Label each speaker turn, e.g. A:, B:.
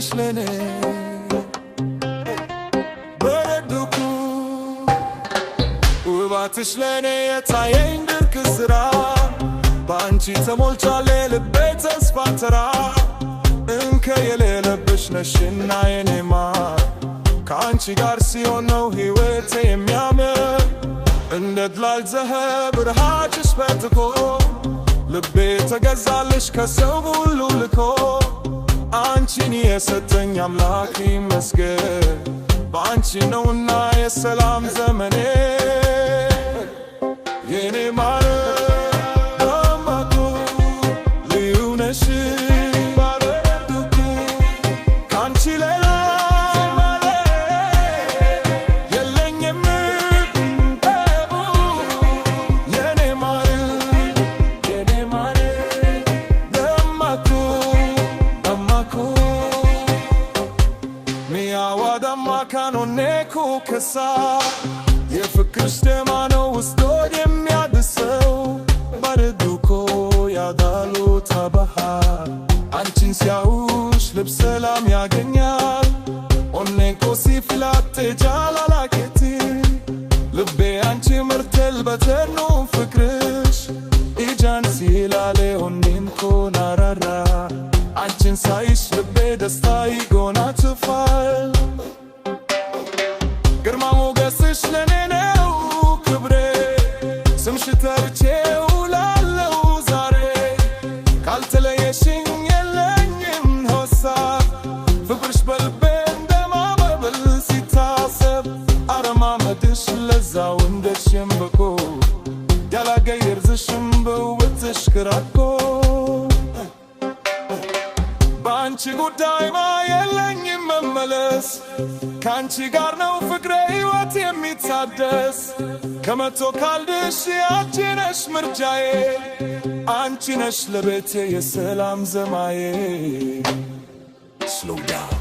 A: ነሽ ለኔ በረዱኩ ውባትሽ ለኔ የታየኝ ድንቅ ስራ በአንቺ ተሞልቷል ልቤ ተስፋ ተራ እንከ የሌለብሽ ነሽና የኔ ማር ከአንቺ ጋር ሲሆን ነው ሕይወቴ የሚያምር እንደ ድላል ዘኸር ብርሃንሽ ፈትኮ ልቤ ተገዛልሽ ከሰው ሁሉ ልኮ አንቺን የሰጠኝ አምላክ ይመስገን በአንቺ ነውና የሰላም ዘመኔ የኔ ማር ደማቁ ልዩ ነሽ ባለድጉ ካንቺ ሌላ የለኝም የኔ ማር ደማቁ ሚያዋ ደማካኖ ኔኩ ከሳ የፍቅርሽ ደማ ነው ውስጦን የሚያድሰው ባረዱኮ ያዳሉ ተባሃር አንቺን ሲያዩሽ ልብ ሰላም ያገኛል ኦኔኮ ሲፍላቴ ጃላላኬቲ ልቤ አንቺ ምርትል በተኑ ፍቅርሽ ኢጃን ሲላሌ ኦኔንኮ ናራራ አንቺን ሳይሽ ልቤ ደስታ ይጎናጽፋል ግርማ ሞገስሽ ለኔ ነው ክብሬ ስምሽ ጠርቼ እውላለሁ ዛሬ ካልተለየሽኝ የለኝም ሀሳብ ፍቅርሽ በልቤ እንደ ማዕበል ሲታሰብ አረማመድሽ ለዛው እንደ ሸምበቆ ያላገየርዝሽም በውበትሽ ክራኮ በአንቺ ጉዳይማ የለኝም መመለስ ካንቺ ጋር ነው ፍቅሬ ሕይወት የሚታደስ ከመቶ ካልድሽ አንቺ ነሽ ምርጫዬ አንቺ ነሽ ለቤቴ የሰላም ዘማዬ Slow down